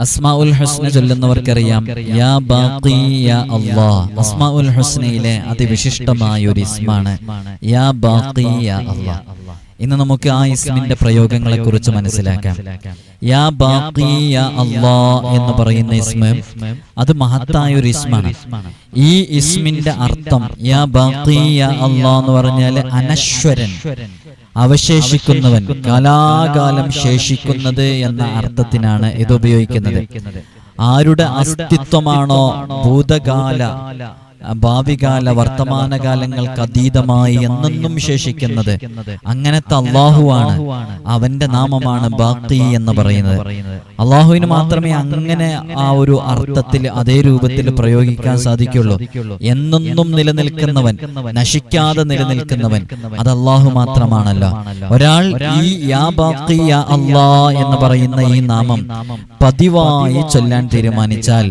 അസ്മാഉൽ ഹുസ്ന ചൊല്ലുന്നവർക്കറിയാം, യാ ബാഖി യാ അല്ലാഹ്. അസ്മാഉൽ ഹുസ്നയിലെ അതിവിശിഷ്ടമായ ഒരു ഇസ്മാണ് യാ ബാഖി യാ അല്ലാഹ്. ഇന്ന് നമുക്ക് ആ ഇസ്മിന്റെ പ്രയോഗങ്ങളെ കുറിച്ച് മനസ്സിലാക്കാം. യാ ബാഖി യാ അല്ലാഹ് എന്ന് പറയുന്ന ഇസ്മ അത് മഹത്തായ ഒരു ഇസ്മാണ്. ഈ ഇസ്മിന്റെ അർത്ഥം യാ ബാഖി യാ അല്ലാഹ് എന്ന് പറഞ്ഞാൽ അനശ്വരൻ, അവശേഷിക്കുന്നവൻ, കാലാകാലം ശേഷിക്കുന്നത് എന്ന അർത്ഥത്തിനാണ് ഇത് ഉപയോഗിക്കുന്നത്. ആരുടെ അസ്തിത്വമാണോ ഭൂതകാല, ഭാവികാല, വർത്തമാനകാലങ്ങൾക്ക് അതീതമായി എന്നെന്നും ശേഷിക്കുന്നത്, അങ്ങനത്തെ അള്ളാഹുവാണ്. അവന്റെ നാമമാണ് ബാഖി എന്ന് പറയുന്നത്. അള്ളാഹുവിന് മാത്രമേ അങ്ങനെ ആ ഒരു അർത്ഥത്തിൽ അതേ രൂപത്തിൽ പ്രയോഗിക്കാൻ സാധിക്കുള്ളൂ. എന്നെന്നും നിലനിൽക്കുന്നവൻ, നശിക്കാതെ നിലനിൽക്കുന്നവൻ, അത് അള്ളാഹു മാത്രമാണല്ലോ. ഒരാൾ ഈ യാ ബാഖി യാ അല്ലാഹ് എന്ന് പറയുന്ന ഈ നാമം പതിവായി ചൊല്ലാൻ തീരുമാനിച്ചാൽ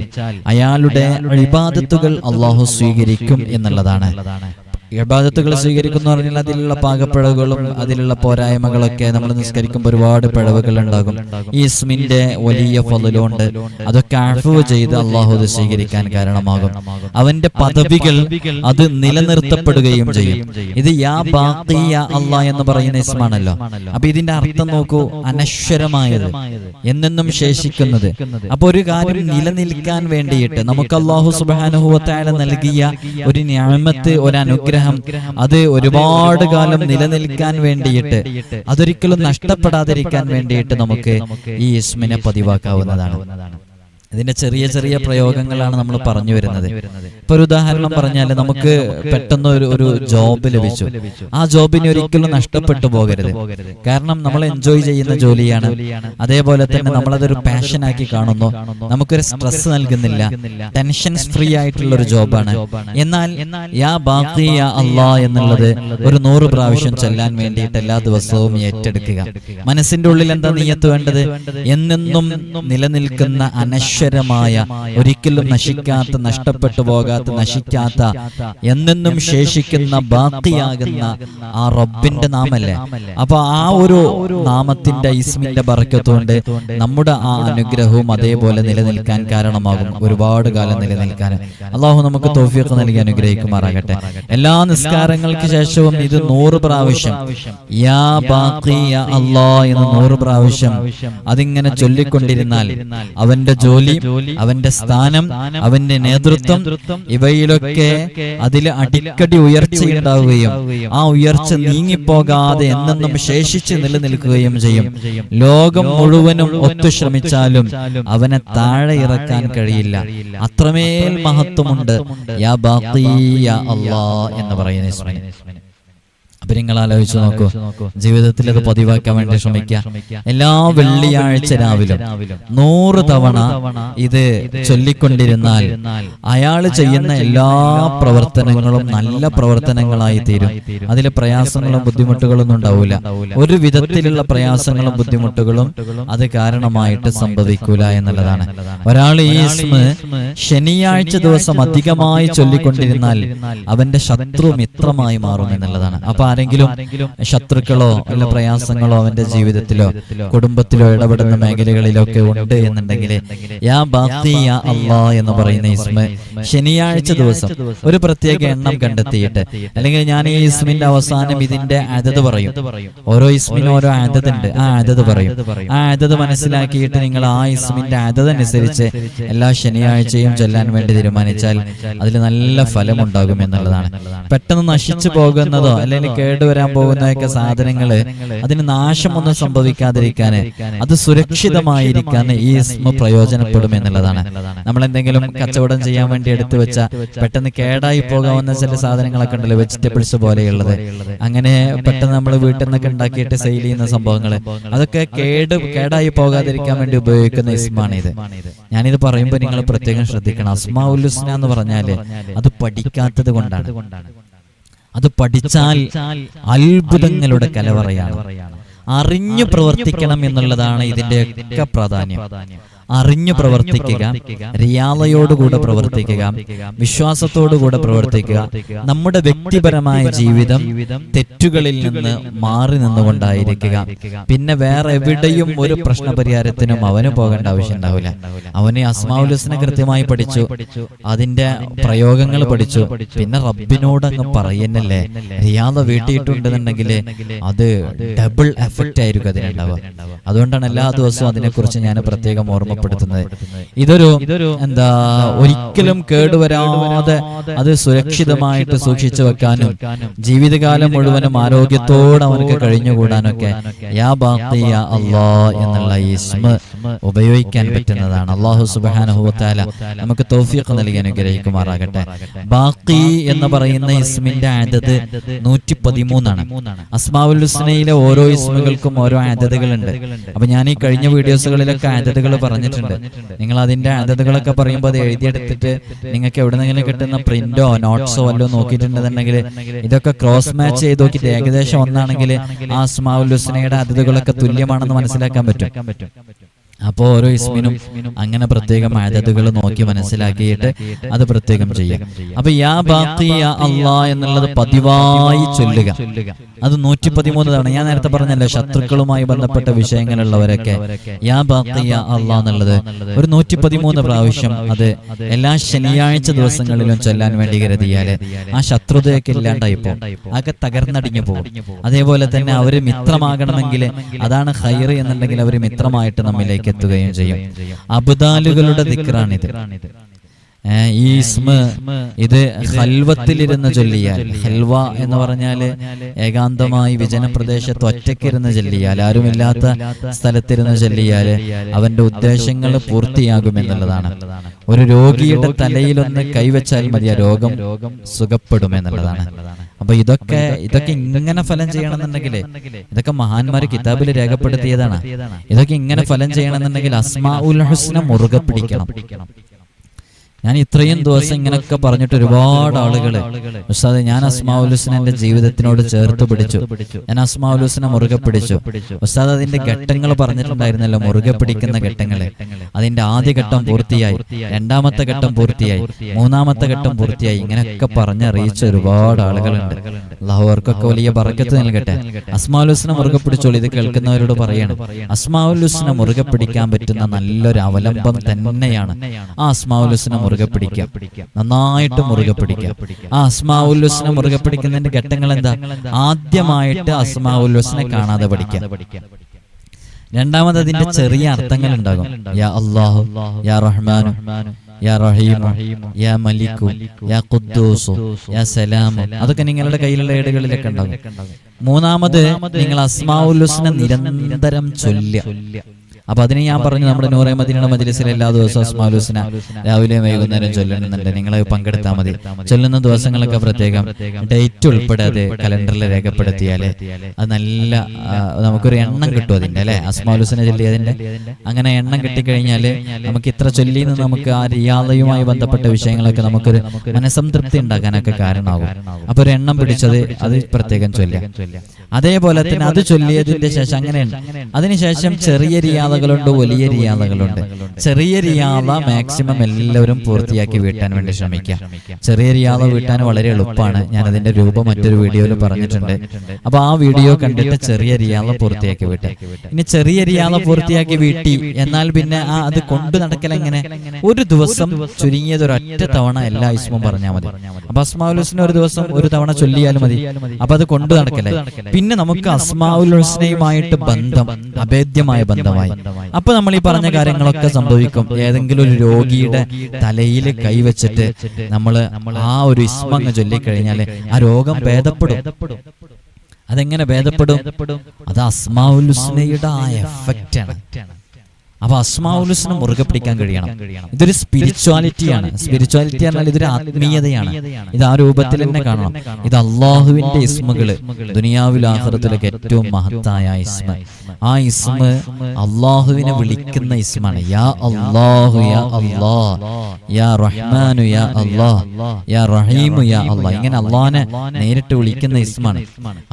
അയാളുടെ ഇബാദത്തുകൾ അള്ളാഹു സ്വീകരിക്കും എന്നുള്ളതാണ്. ഇബാദത്തുകൾ സ്വീകരിക്കുന്ന പറഞ്ഞാൽ അതിലുള്ള പാകപ്പിഴവുകളും അതിലുള്ള പോരായ്മകളൊക്കെ, നമ്മൾ നിസ്കരിക്കുമ്പോൾ ഒരുപാട് പിഴവുകൾ ഉണ്ടാകും. ഈ ഇസ്മിന്റെ വലിയ ഫളലുണ്ട്. അതൊക്കെ അഫ്വ് ചെയ്ത് അള്ളാഹു അത് സ്വീകരിക്കാൻ കാരണമാകും. അവന്റെ പദവികൾ അത് നിലനിർത്തപ്പെടുകയും ചെയ്യും. ഇത് യാ ബാഖി യാ അല്ലാഹ് എന്ന് പറയുന്ന ഇസ്മാണല്ലോ. അപ്പൊ ഇതിന്റെ അർത്ഥം നോക്കൂ, അനശ്വരമായത്, എന്നെന്നും ശേഷിക്കുന്നത്. അപ്പൊ ഒരു കാര്യം നിലനിൽക്കാൻ വേണ്ടിയിട്ട് നമുക്ക് അല്ലാഹു സുബ്ഹാനഹു വ തആല നൽകിയ ഒരു നിഅമത്ത്, ഒരു അനുഗ്രഹം, അത് ഒരുപാട് കാലം നിലനിൽക്കാൻ വേണ്ടിയിട്ട്, അതൊരിക്കലും നഷ്ടപ്പെടാതിരിക്കാൻ വേണ്ടിയിട്ട് നമുക്ക് ഈ ഇസ്മിനെ പതിവാക്കാവുന്നതാണ്. ഇതിന്റെ ചെറിയ ചെറിയ പ്രയോഗങ്ങളാണ് നമ്മൾ പറഞ്ഞു വരുന്നത്. ഇപ്പൊ ഒരു ഉദാഹരണം പറഞ്ഞാൽ, നമുക്ക് പെട്ടെന്ന് ഒരു ജോബ് ലഭിച്ചു. ആ ജോബിന് ഒരിക്കലും നഷ്ടപ്പെട്ടു പോകരുത്. കാരണം നമ്മൾ എൻജോയ് ചെയ്യുന്ന ജോലിയാണ്. അതേപോലെ തന്നെ നമ്മളതൊരു പാഷനാക്കി കാണുന്നു. നമുക്കൊരു സ്ട്രെസ് നൽകുന്നില്ല, ടെൻഷൻസ് ഫ്രീ ആയിട്ടുള്ള ഒരു ജോബാണ്. എന്നാൽ യാ ബാഖി യാ അല്ലാഹ് എന്നുള്ളത് ഒരു 100 പ്രാവശ്യം ചൊല്ലാൻ വേണ്ടിയിട്ട് എല്ലാ ദിവസവും ഏറ്റെടുക്കുക. മനസ്സിന്റെ ഉള്ളിൽ എന്താ നിയ്യത്ത് വേണ്ടത്? എന്നെന്നും നിലനിൽക്കുന്ന അനശ്വരമായ, ഒരിക്കലും നശിക്കാത്ത, നഷ്ടപ്പെട്ടു പോകാത്ത, നശിക്കാത്ത, എന്നെന്നും ശേഷിക്കുന്ന, ബാക്കിയാകുന്ന ആ റബ്ബിന്റെ നാമല്ലേ. അപ്പൊ ആ ഒരു നാമത്തിന്റെ ഇസ്മിന്റെ ബറക്കത്തുകൊണ്ട് നമ്മുടെ ആ അനുഗ്രഹവും അതേപോലെ നിലനിൽക്കാൻ കാരണമാകും, ഒരുപാട് കാലം നിലനിൽക്കാൻ. അള്ളാഹു നമുക്ക് തൗഫീഖ് നൽകി അനുഗ്രഹിക്കുമാറാകട്ടെ. എല്ലാ നിസ്കാരങ്ങൾക്ക് ശേഷവും ഇത് 100 പ്രാവശ്യം യാ ബാഖി യാ അല്ലാഹ് എന്ന് 100 പ്രാവശ്യം അതിങ്ങനെ ചൊല്ലിക്കൊണ്ടിരുന്നാൽ അവന്റെ ജോലി, അവന്റെ സ്ഥാനം, അവന്റെ നേതൃത്വം, ഇവയിലൊക്കെ അതിൽ അടിക്കടി ഉയർച്ചയുണ്ടാവുകയും ആ ഉയർച്ച നീങ്ങിപ്പോകാതെ എന്നെന്നും ശേഷിച്ച് നിലനിൽക്കുകയും ചെയ്യും. ലോകം മുഴുവനും ഒത്തു ശ്രമിച്ചാലും അവനെ താഴെ ഇറക്കാൻ കഴിയില്ല. അത്രമേൽ മഹത്വമുണ്ട് യാ ബാഖി യാ അല്ലാഹ് എന്ന് പറയുന്ന ഇസ്മിന്. അപ്പൊ നിങ്ങൾ ആലോചിച്ച് നോക്കൂ, ജീവിതത്തിൽ അത് പതിവാക്കാൻ വേണ്ടി ശ്രമിക്കുക. എല്ലാ വെള്ളിയാഴ്ച രാവിലും 100 തവണ ഇത് ചൊല്ലിക്കൊണ്ടിരുന്നാൽ അയാൾ ചെയ്യുന്ന എല്ലാ പ്രവർത്തനങ്ങളും നല്ല പ്രവർത്തനങ്ങളായി തീരും. അതിൽ പ്രയാസങ്ങളും ബുദ്ധിമുട്ടുകളൊന്നും ഉണ്ടാവില്ല. ഒരു വിധത്തിലുള്ള പ്രയാസങ്ങളും ബുദ്ധിമുട്ടുകളും അത് കാരണമായിട്ട് സംഭവിക്കൂല എന്നുള്ളതാണ്. ഒരാൾ ഈ ഇസ്മ ശനിയാഴ്ച ദിവസം അധികമായി ചൊല്ലിക്കൊണ്ടിരുന്നാൽ അവന്റെ ശത്രു മിത്രമായി മാറും എന്നുള്ളതാണ്. അപ്പൊ ആരെങ്കിലും ശത്രുക്കളോ അല്ല പ്രയാസങ്ങളോ അവന്റെ ജീവിതത്തിലോ കുടുംബത്തിലോ ഇടപെടുന്ന മേഖലകളിലൊക്കെ ഉണ്ട് എന്നുണ്ടെങ്കിൽ യാ ബാഖി യാ അല്ലാഹ് എന്ന് പറയുന്ന ഇസ്മ ശനിയാഴ്ച ദിവസം ഒരു പ്രത്യേക എണ്ണം കണ്ടെത്തിയിട്ട്, അല്ലെങ്കിൽ ഞാൻ ഈ ഇസ്മിന്റെ അവസാനം ഇതിന്റെ അദദ് പറയും. ഓരോ ഇസ്മിനും ഓരോ അദദ് ഉണ്ട്. ആ അദദ് പറയും. ആ അദദ് മനസ്സിലാക്കിയിട്ട് നിങ്ങൾ ആ ഇസ്മിന്റെ അദദ് അനുസരിച്ച് എല്ലാ ശനിയാഴ്ചയും ചൊല്ലാൻ വേണ്ടി തീരുമാനിച്ചാൽ അതിൽ നല്ല ഫലമുണ്ടാകും എന്നുള്ളതാണ്. പെട്ടെന്ന് നശിച്ചു പോകുന്നതോ അല്ലെങ്കിൽ കേടുവരാൻ പോകുന്നതൊക്കെ സാധനങ്ങള് അതിന് നാശമൊന്നും സംഭവിക്കാതിരിക്കാന്, അത് സുരക്ഷിതമായിരിക്കാൻ ഈ ഇസ്മ പ്രയോജനപ്പെടും എന്നുള്ളതാണ്. നമ്മൾ എന്തെങ്കിലും കച്ചവടം ചെയ്യാൻ വേണ്ടി എടുത്തു വെച്ച പെട്ടെന്ന് കേടായി പോകാവുന്ന ചില സാധനങ്ങളൊക്കെ ഉണ്ടല്ലോ, വെജിറ്റബിൾസ് പോലെയുള്ളത്. അങ്ങനെ പെട്ടെന്ന് നമ്മൾ വീട്ടിൽ നിന്നൊക്കെ ഉണ്ടാക്കിയിട്ട് സെയിൽ ചെയ്യുന്ന സംഭവങ്ങള്, അതൊക്കെ കേടായി പോകാതിരിക്കാൻ വേണ്ടി ഉപയോഗിക്കുന്ന ഇസ്മാണിത്. ഞാനിത് പറയുമ്പോൾ നിങ്ങൾ പ്രത്യേകം ശ്രദ്ധിക്കണം. അസ്മാഉൽ ഹുസ്ന എന്ന് പറഞ്ഞാല് അത് പഠിക്കാത്തത് കൊണ്ടാണ്. അത് പഠിച്ചാൽ അത്ഭുതങ്ങളുടെ കലവറയാണ്. അറിഞ്ഞു പ്രവർത്തിക്കണം എന്നുള്ളതാണ് ഇതിന്റെ ഒക്കെ പ്രാധാന്യം. അറിഞ്ഞു പ്രവർത്തിക്കുക, റിയാളയോടുകൂടെ പ്രവർത്തിക്കുക, വിശ്വാസത്തോടുകൂടെ പ്രവർത്തിക്കുക. നമ്മുടെ വ്യക്തിപരമായ ജീവിതം തെറ്റുകളിൽ നിന്ന് മാറി നിന്നുകൊണ്ടായിരിക്കുക. പിന്നെ വേറെ എവിടെയും ഒരു പ്രശ്നപരിഹാരത്തിനും അവന് പോകേണ്ട ആവശ്യം ഉണ്ടാവില്ല. അവന് അസ്മാഉൽ ഹുസ്ന കൃത്യമായി പഠിച്ചു, അതിന്റെ പ്രയോഗങ്ങൾ പഠിച്ചു, പിന്നെ റബ്ബിനോട് അങ്ങ് പറയുന്നല്ലേ. റിയാള വീട്ടിയിട്ടുണ്ടെന്നുണ്ടെങ്കിൽ അത് ഡബിൾ എഫക്റ്റ് ആയിരിക്കും അതിനുണ്ടാവുക. അതുകൊണ്ടാണ് എല്ലാ ദിവസവും അതിനെക്കുറിച്ച് ഞാൻ പ്രത്യേകം ഓർമ്മപ്പെടുത്തുന്നത്. ഇതൊരു ഒരിക്കലും കേടുവരാതെ അത് സുരക്ഷിതമായിട്ട് സൂക്ഷിച്ചു വെക്കാനും ജീവിതകാലം മുഴുവനും ആരോഗ്യത്തോടെ അവനക്ക് കഴിഞ്ഞുകൂടാനൊക്കെ യാ ബാഖി യാ അല്ലാഹ് എന്നുള്ള ഈ ഇസ്മ ഉപയോഗിക്കാൻ പറ്റുന്നതാണ്. അല്ലാഹു സുബ്ഹാനഹു വ തആല നമുക്ക് തൗഫീഖ് നൽകി അനുഗ്രഹിക്കുമാറാകട്ടെ. ബാഖി എന്ന് പറയുന്ന ഇസ്മിന്റെ അദദ് 113 ആണ്. അസ്മാഉൽ ഹുസ്നയിലെ ഓരോ ഇസ്മുകൾക്കും ഓരോ അദദുകളുണ്ട്. അപ്പൊ ഞാൻ ഈ കഴിഞ്ഞ വീഡിയോസുകളിലൊക്കെ അദദുകൾ പറഞ്ഞിട്ടുണ്ട്. നിങ്ങൾ അതിന്റെ അദദുകളൊക്കെ പറയുമ്പോൾ അത് എഴുതിയെടുത്തിട്ട് നിങ്ങൾക്ക് എവിടെന്നെങ്കിലും കിട്ടുന്ന പ്രിന്റോ നോട്ട്സോ വല്ലോ നോക്കിയിട്ടുണ്ടെന്നുണ്ടെങ്കിൽ ഇതൊക്കെ ക്രോസ് മാച്ച് ചെയ്ത് നോക്കിയിട്ട് ഏകദേശം ഒന്നാണെങ്കിൽ ആ അസ്മാഉൽ ഹുസ്നയുടെ അദദുകളൊക്കെ തുല്യമാണെന്ന് മനസ്സിലാക്കാൻ പറ്റും. അപ്പോൾ ഓരോ ഇസ്മിനും അങ്ങനെ പ്രത്യേകം അദദുകൾ നോക്കി മനസ്സിലാക്കിയിട്ട് അത് പ്രത്യേകം ചെയ്യാം. അപ്പൊ യാ ബാഖി യാ അല്ലാഹ് എന്നുള്ളത് പതിവായി ചൊല്ലുക. അത് 113 തവണ. ഞാൻ നേരത്തെ പറഞ്ഞല്ലോ, ശത്രുക്കളുമായി ബന്ധപ്പെട്ട വിഷയങ്ങളുള്ളവരൊക്കെ യാ ബാഖി യാ അല്ലാഹ് എന്നുള്ളത് ഒരു 113 പ്രാവശ്യം അത് എല്ലാ ശനിയാഴ്ച ദിവസങ്ങളിലും ചൊല്ലാൻ വേണ്ടി കരുതിയാല് ആ ശത്രുതയൊക്കെ ഇല്ലാണ്ടായി പോകും, അതൊക്കെ തകർന്നടിഞ്ഞു പോകും. അതേപോലെ തന്നെ അവര് മിത്രമാകണമെങ്കിൽ അതാണ് ഖൈർ എന്നുണ്ടെങ്കിൽ അവര് മിത്രമായിട്ട് നമ്മിലേക്ക് എത്തുകയും ചെയ്യും. അബ്ദാലുകളുടെ ദിക്റാണിത്. ഈ ഇസ്മ ഇത് ഖൽവത്തിലിരുന്ന് ചൊല്ലിയാൽ, ഖൽവ എന്ന് പറഞ്ഞാല് ഏകാന്തമായി വിജനപ്രദേശത്ത് ഒറ്റയ്ക്കിരുന്ന് ചൊല്ലിയാൽ, ആരുമില്ലാത്ത സ്ഥലത്തിരുന്ന് ചൊല്ലിയാൽ അവന്റെ ഉദ്ദേശങ്ങൾ പൂർത്തിയാകുമെന്നുള്ളതാണ്. ഒരു രോഗിയുടെ തലയിലൊന്ന് കൈവച്ചാൽ മതി, ആ രോഗം സുഖപ്പെടുമെന്നുള്ളതാണ്. അപ്പൊ ഇതൊക്കെ ഇങ്ങനെ ഫലം ചെയ്യണമെന്നുണ്ടെങ്കിൽ, ഇതൊക്കെ മഹാന്മാര് കിതാബിൽ രേഖപ്പെടുത്തിയതാണ്. ഇതൊക്കെ ഇങ്ങനെ ഫലം ചെയ്യണമെന്നുണ്ടെങ്കിൽ അസ്മാഉൽ ഹുസ്ന മുറുകെ പിടിക്കണം. ഞാൻ ഇത്രയും ദിവസം ഇങ്ങനെയൊക്കെ പറഞ്ഞിട്ട് ഒരുപാട് ആളുകള് ഉസ്താദേ ഞാൻ അസ്മാഉൽ ഹുസ്ന എന്റെ ജീവിതത്തിനോട് ചേർത്ത് പിടിച്ചു, ഞാൻ അസ്മാഉൽ ഹുസ്ന മുറുകെ പിടിച്ചു. ഉസ്താദ് അതിന്റെ ഘട്ടങ്ങൾ പറഞ്ഞിട്ടുണ്ടായിരുന്നല്ലോ, മുറുകെ പിടിക്കുന്ന ഘട്ടങ്ങള്. അതിന്റെ ആദ്യ ഘട്ടം പൂർത്തിയായി, രണ്ടാമത്തെ ഘട്ടം പൂർത്തിയായി, മൂന്നാമത്തെ ഘട്ടം പൂർത്തിയായി. ഇങ്ങനെയൊക്കെ പറഞ്ഞറിയിച്ച ഒരുപാട് ആളുകളുണ്ട്. അല്ലാഹു അവർക്കൊക്കെ വലിയ ബറക്കത്ത് നൽകട്ടെ. അസ്മാഉൽ ഹുസ്ന മുറുകെ പിടിച്ചോളൂ. ഇത് കേൾക്കുന്നവരോട് പറയാണ്, അസ്മാഉൽ ഹുസ്ന മുറുകെ പിടിക്കാൻ പറ്റുന്ന നല്ലൊരു അവലംബം തന്നെയാണ് ആ അസ്മാഉൽ ഹുസ്ന മുറുകെ പിടിക്കുക. നന്നായിട്ട് മുറുകെ പിടിക്കുക. ആ അസ്മാഉൽ ഹുസ്ന മുറുകെ പിടിക്കുന്നതിന്റെ ഘട്ടങ്ങൾ എന്താ? ആദ്യമായിട്ട് അസ്മാഉൽ ഹുസ്ന കാണാതെ പഠിക്കുക. രണ്ടാമത് അതിന്റെ ചെറിയ അർത്ഥങ്ങൾ ഉണ്ടാകും. യാ അല്ലാഹു, യാ റഹ്മാനു, യാ റഹീമു, യാ മലിക്കു, യാ ഖുദ്ദൂസു, യാ സലാമു, അതൊക്കെ നിങ്ങളുടെ കയ്യിലുള്ള ഏടുകളിലൊക്കെ ഉണ്ടാകും. മൂന്നാമത് നിങ്ങൾ അസ്മാഉൽ ഹുസ്ന നിരന്തരം ചൊല്ലുക. അപ്പൊ അതിന് ഞാൻ പറഞ്ഞു, നമ്മുടെ നൂറെ മദീനയുടെ മജ്‌ലിസിൽ എല്ലാ ദിവസവും അസ്മാഉൽ ഹുസ്ന രാവിലെയും വൈകുന്നേരം ചൊല്ലുന്നുണ്ട്. നിങ്ങൾ പങ്കെടുത്താൽ മതി. ചൊല്ലുന്ന ദിവസങ്ങളൊക്കെ പ്രത്യേകം ഡേറ്റ് ഉൾപ്പെടെ അത് കലണ്ടറിൽ രേഖപ്പെടുത്തിയാല് അത് നല്ല നമുക്കൊരു എണ്ണം കിട്ടും അതിന്റെ, അല്ലെ? അസ്മാഉൽ ഹുസ്ന ചൊല്ലിയതിന്റെ അങ്ങനെ എണ്ണം കിട്ടിക്കഴിഞ്ഞാല് നമുക്ക് ഇത്ര ചൊല്ലിന്ന് നമുക്ക് ആ റിയാദയുമായി ബന്ധപ്പെട്ട വിഷയങ്ങളൊക്കെ നമുക്കൊരു മനസ്സംതൃപ്തി ഉണ്ടാക്കാനൊക്കെ കാരണമാകും. അപ്പൊ ഒരു എണ്ണം പിടിച്ചത് അത് പ്രത്യേകം ചൊല്ലുക. അതേപോലെ തന്നെ അത് ചൊല്ലിയതിന്റെ ശേഷം അങ്ങനെയാണ്. അതിനുശേഷം ചെറിയ റിയാദകളുണ്ട്, വലിയ റിയാദകളുണ്ട്. ചെറിയ റിയാദ മാക്സിമം എല്ലാവരും പൂർത്തിയാക്കി വീട്ടാൻ വേണ്ടി ശ്രമിക്കുക. ചെറിയ റിയാദ വീട്ടാൻ വളരെ എളുപ്പമാണ്. ഞാൻ അതിന്റെ രൂപം മറ്റൊരു വീഡിയോയിൽ പറഞ്ഞിട്ടുണ്ട്. അപ്പൊ ആ വീഡിയോ കണ്ടിട്ട് ചെറിയ റിയാദ പൂർത്തിയാക്കി വീട്ടാൻ. ഇനി ചെറിയ റിയാദ പൂർത്തിയാക്കി വീട്ടി എന്നാൽ പിന്നെ അത് കൊണ്ടു നടക്കൽ എങ്ങനെ? ഒരു ദിവസം ചുരുങ്ങിയത് ഒരൊറ്റ തവണ എല്ലാ ഇസ്മും പറഞ്ഞാൽ മതി. അപ്പൊ അസ്മാഉൽ ഹുസ്ന ഒരു ദിവസം ഒരു തവണ ചൊല്ലിയാലും മതി. അപ്പൊ അത് കൊണ്ടു നടക്കല്ലേ. പിന്നെ നമുക്ക് അസ്മാഉൽ ഹുസ്നയുമായിട്ട് ബന്ധം അഭേദ്യമായ ബന്ധമായി. അപ്പൊ നമ്മൾ ഈ പറഞ്ഞ കാര്യങ്ങളൊക്കെ സംഭവിക്കും. ഏതെങ്കിലും ഒരു രോഗിയുടെ തലയിൽ കൈവച്ചിട്ട് നമ്മള് ആ ഒരു ഇസ്മങ്ങ് ചൊല്ലിക്കഴിഞ്ഞാല് ആ രോഗം ഭേദപ്പെടും. അതെങ്ങനെ ഭേദപ്പെടും? അത് അസ്മാഉൽ ഹുസ്നയുടെ ആ എഫക്റ്റ് ആണ്. അപ്പൊ അസ്മാഉൽ ഹുസ്ന മുറുകെ പിടിക്കാൻ കഴിയണം. ഇതൊരു സ്പിരിച്വാലിറ്റിയാണ്. സ്പിരിച്വാലിറ്റി പറഞ്ഞാൽ ഇതൊരു ആത്മീയതയാണ്. ഇത് ആ രൂപത്തിൽ തന്നെ കാണണം. ഇത് അള്ളാഹുവിന്റെ ഇസ്മുകള്, ദുനിയാവിൽ ആഖിറത്തിലൊക്കെ ഏറ്റവും മഹത്തായ ഇസ്മ. ആ ഇസ്മ അള്ളാഹുവിനെ വിളിക്കുന്ന ഇസ്മാണ്. യാ അല്ലാഹു യാ അല്ലാഹ്, യാ റഹ്മാനു യാ അല്ലാഹ്, യാ റഹീമു യാ അല്ലാഹ്. ഇങ്ങനെ അള്ളാഹിനെ നേരിട്ട് വിളിക്കുന്ന ഇസ്മാണ്.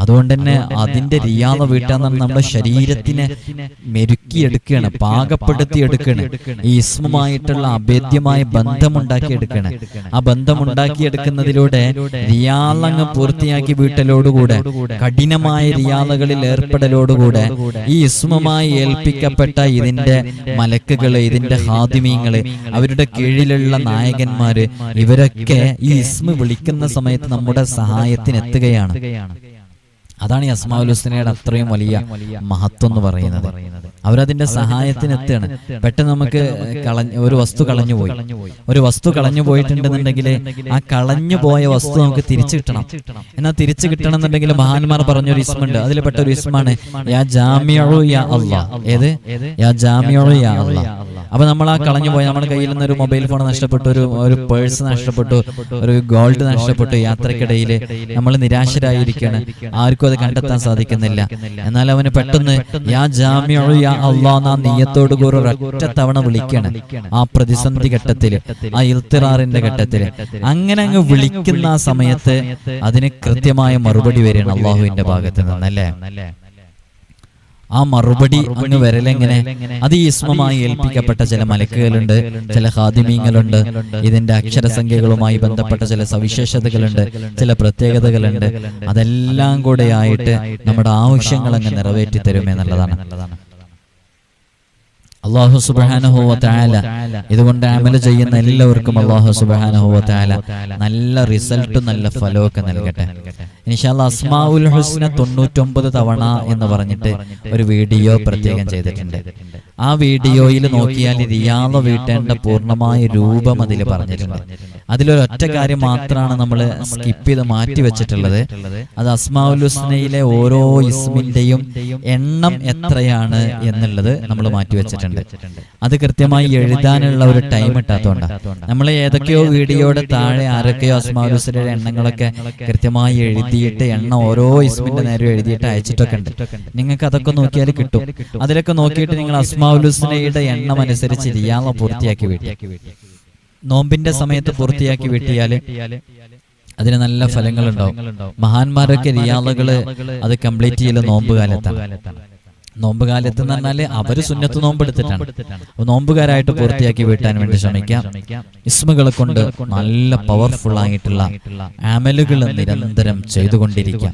അതുകൊണ്ട് തന്നെ അതിന്റെ റിയാദ വീട്ടാന്ന് നമ്മുടെ ശരീരത്തിനെ മെരുക്കിയെടുക്കുകയാണ്, പാക പാകപ്പെടുത്തിയെടുക്കണ്. ഈ ഇസ്മുമായിട്ടുള്ള അഭേദ്യമായ ബന്ധമുണ്ടാക്കിയെടുക്കണ്. ആ ബന്ധമുണ്ടാക്കിയെടുക്കുന്നതിലൂടെ റിയാളങ്ങ് പൂർത്തിയാക്കി വീട്ടലോടുകൂടെ, കഠിനമായ റിയാളകളിൽ ഏർപ്പെടലോടുകൂടെ ഈ ഇസ്മുമായി ഏൽപ്പിക്കപ്പെട്ട ഇതിന്റെ മലക്കുകള്, ഇതിന്റെ ഹാദിമീങ്ങള്, അവരുടെ കീഴിലുള്ള നായകന്മാര്, ഇവരൊക്കെ ഈ ഇസ്മ വിളിക്കുന്ന സമയത്ത് നമ്മുടെ സഹായത്തിന് എത്തുകയാണ്. അതാണ് ഈ അസ്മാഉൽ ഹുസ്നയുടെ അത്രയും വലിയ മഹത്വം എന്ന് പറയുന്നത്. അവരതിന്റെ സഹായത്തിന് എത്തുകയാണ്. പെട്ടെന്ന് നമുക്ക് ഒരു വസ്തു കളഞ്ഞുപോയി, ഒരു വസ്തു കളഞ്ഞു പോയിട്ടുണ്ടെന്നുണ്ടെങ്കിൽ ആ കളഞ്ഞു പോയ വസ്തു നമുക്ക് തിരിച്ചു കിട്ടണം. എന്നാൽ തിരിച്ചു കിട്ടണം എന്നുണ്ടെങ്കിൽ മഹാന്മാർ പറഞ്ഞൊരു ഇസ്മുണ്ട്. അതിൽ പെട്ട ഒരു ഇസ്മാണ് യാ ജാമിഉ യാ അല്ലാഹ്. ഏത്? യാ ജാമിഉ യാ അല്ലാഹ്. അപ്പൊ നമ്മൾ ആ കളഞ്ഞു പോയി, നമ്മുടെ കയ്യിൽ നിന്ന് ഒരു മൊബൈൽ ഫോൺ നഷ്ടപ്പെട്ടു, ഒരു പേഴ്സ് നഷ്ടപ്പെട്ടു, ഒരു ഗോൾഡ് നഷ്ടപ്പെട്ടു, യാത്രക്കിടയിൽ നമ്മൾ നിരാശരായിരിക്കുകയാണ്, ആർക്കും അത് കണ്ടെത്താൻ സാധിക്കുന്നില്ല. എന്നാൽ അവന് പെട്ടെന്ന് യാ ജാമിഉ യാ അല്ലാഹ് ആ നിയ്യത്തോടു കൂടി ഒരൊറ്റ തവണ വിളിക്കുകയാണ്. ആ പ്രതിസന്ധി ഘട്ടത്തില്, ആ ഇൽത്തിറാറിന്റെ ഘട്ടത്തില് അങ്ങനെ അങ്ങ് വിളിക്കുന്ന ആ സമയത്ത് അതിന് കൃത്യമായ മറുപടി വരികയാണ് അള്ളാഹുവിന്റെ ഭാഗത്ത് നിന്നല്ലേ. ആ മറുപടി അങ്ങ് വരലെങ്ങനെ? അത് ഈ ഇസ്മമായി ഏൽപ്പിക്കപ്പെട്ട ചില മലക്കുകളുണ്ട്, ചില ഹാദിമീങ്ങളുണ്ട്, ഇതിന്റെ അക്ഷരസംഖ്യകളുമായി ബന്ധപ്പെട്ട ചില സവിശേഷതകളുണ്ട്, ചില പ്രത്യേകതകളുണ്ട്. അതെല്ലാം കൂടെ ആയിട്ട് നമ്മുടെ ആവശ്യങ്ങൾ അങ്ങ് നിറവേറ്റി തരുമെന്നുള്ളതാണ്. അല്ലാഹു സുബ്ഹാനഹു വ തആല ഇതുകൊണ്ട് അമൽ ചെയ്യുന്ന എല്ലാവർക്കും അല്ലാഹു സുബ്ഹാനഹു വ തആല നല്ല റിസൾട്ടും നല്ല ഫലമൊക്കെ നൽകട്ടെ. ഇൻഷാ അല്ലാഹ് അസ്മാഉൽ ഹുസ്ന 99 തവണ എന്ന് പറഞ്ഞിട്ട് ഒരു വീഡിയോ പ്രത്യേകം ചെയ്തിട്ടുണ്ട്. ആ വീഡിയോയിൽ നോക്കിയാൽ റിയാള വീട്ടേണ്ട പൂർണ്ണമായ രൂപം അതിൽ പറഞ്ഞിട്ടുണ്ട്. അതിലൊരൊറ്റ കാര്യം മാത്രമാണ് നമ്മൾ സ്കിപ്പ് ചെയ്ത് മാറ്റി വെച്ചിട്ടുള്ളത്. അത് അസ്മാഉൽ ഹുസ്നയിലെ ഓരോ ഇസ്മിന്റെയും എണ്ണം എത്രയാണ് എന്നുള്ളത് നമ്മൾ മാറ്റി വെച്ചിട്ടുണ്ട്. അത് കൃത്യമായി എഴുതാനുള്ള ഒരു ടൈം ഇട്ടാത്തോണ്ടാ. നമ്മൾ ഏതൊക്കെയോ വീഡിയോയുടെ താഴെ ആരൊക്കെയോ അസ്മാഉൽ ഹുസ്നയുടെ എണ്ണങ്ങളൊക്കെ കൃത്യമായി എഴുതിയിട്ട് എണ്ണം ഓരോ ഇസ്മിന്റെ നേരം എഴുതിയിട്ട് അയച്ചിട്ടൊക്കെ ഉണ്ട്. നിങ്ങൾക്ക് അതൊക്കെ നോക്കിയാൽ കിട്ടും. അതിലൊക്കെ നോക്കിയിട്ട് നിങ്ങൾ അസ്മാഉൽ ഹുസ്നയുടെ എണ്ണം അനുസരിച്ച് റിയാള പൂർത്തിയാക്കി വീട്ടി, നോമ്പിന്റെ സമയത്ത് പൂർത്തിയാക്കി വീട്ടിയാല് അതിന് നല്ല ഫലങ്ങൾ ഉണ്ടാവും. മഹാന്മാരൊക്കെ റിയാളകള് അത് കംപ്ലീറ്റ് ചെയ്യല് നോമ്പ് കാലത്താണ്. നോമ്പ് കാലത്ത് എന്ന് പറഞ്ഞാല് അവര് സുന്നത്ത് നോമ്പ് എടുത്തിട്ടാണ്. നോമ്പുകാരായിട്ട് പൂർത്തിയാക്കി വീട്ടാൻ വേണ്ടി ശ്രമിക്കാം. ഇസ്മുകളെ കൊണ്ട് നല്ല പവർഫുൾ ആയിട്ടുള്ള അമലുകൾ നിരന്തരം ചെയ്തുകൊണ്ടിരിക്കുക.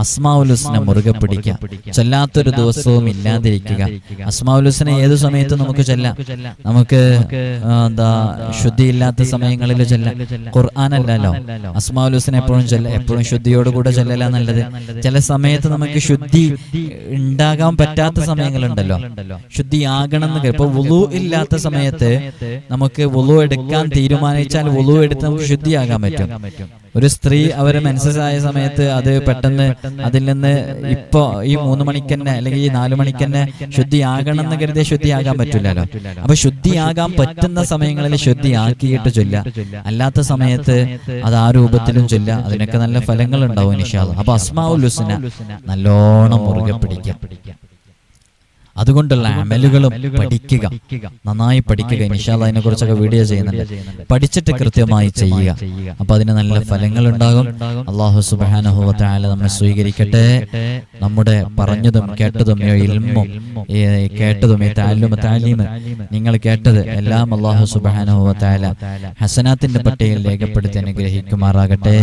അസ്മാഉൽ ഹുസ്ന മുറുകെ പിടിക്കുക. ചൊല്ലാത്തൊരു ദിവസവും ഇല്ലാതിരിക്കുക. അസ്മാഉൽ ഹുസ്ന ഏത് സമയത്തും നമുക്ക് ചൊല്ലാം. നമുക്ക് ശുദ്ധിയില്ലാത്ത സമയങ്ങളിൽ ചൊല്ലാം. ഖുർആൻ അല്ലല്ലോ, അസ്മാഉൽ ഹുസ്ന എപ്പോഴും ചൊല്ലാം. എപ്പോഴും ശുദ്ധിയോടുകൂടെ ചൊല്ലലാ നല്ലത്. ചില സമയത്ത് നമുക്ക് ശുദ്ധി ഉണ്ടാകാൻ പറ്റാത്ത സമയങ്ങളുണ്ടല്ലോ, ശുദ്ധിയാകണം എന്ന്. ഇപ്പൊ വുളു ഇല്ലാത്ത സമയത്ത് നമുക്ക് വുളു എടുക്കാൻ തീരുമാനിച്ചാൽ വുളു എടുത്ത് നമുക്ക് ശുദ്ധിയാകാൻ പറ്റും. ഒരു സ്ത്രീ അവര് മെൻസസ് ആയ സമയത്ത് അത് പെട്ടെന്ന് അതിൽ നിന്ന് ഇപ്പൊ ഈ 3 മണിക്ക് തന്നെ അല്ലെങ്കിൽ ഈ 4 മണിക്ക് തന്നെ ശുദ്ധിയാകണം എന്ന് കരുതിയ ശുദ്ധിയാകാൻ പറ്റില്ലല്ലോ. അപ്പൊ ശുദ്ധിയാകാൻ പറ്റുന്ന സമയങ്ങളിൽ ശുദ്ധിയാക്കിയിട്ട് ചൊല്ല, അല്ലാത്ത സമയത്ത് അത് ആ രൂപത്തിലും ചൊല്ല. അതിനൊക്കെ നല്ല ഫലങ്ങൾ ഉണ്ടാവും ഇൻഷാ അല്ലാഹ്. അപ്പൊ അസ്മാഉൽ ഹുസ്ന നല്ലോണം മുറുകെ പിടിക്കുക. അതുകൊണ്ടുള്ള അമലുകളും പഠിക്കുക, നന്നായി പഠിക്കുക. ഇൻഷാ അല്ലാഹ് അതിനെ കുറിച്ചൊക്കെ വീഡിയോ ചെയ്യുന്നുണ്ട്. പഠിച്ചിട്ട് കൃത്യമായി ചെയ്യുക. അപ്പൊ അതിന് നല്ല ഫലങ്ങൾ ഉണ്ടാകും. അല്ലാഹു സുബ്ഹാനഹു വ തആല നമ്മെ സ്വീകരിക്കട്ടെ. നമ്മുടെ പറഞ്ഞതും കേട്ടതും ഇൽമും കേട്ടതും തഅല്ലും നിങ്ങൾ കേട്ടത് എല്ലാം അല്ലാഹു സുബ്ഹാനഹു വ തആല ഹസനാത്തിന്റെ പട്ടികയിൽ രേഖപ്പെടുത്തി അനുഗ്രഹിക്കുമാറാകട്ടെ.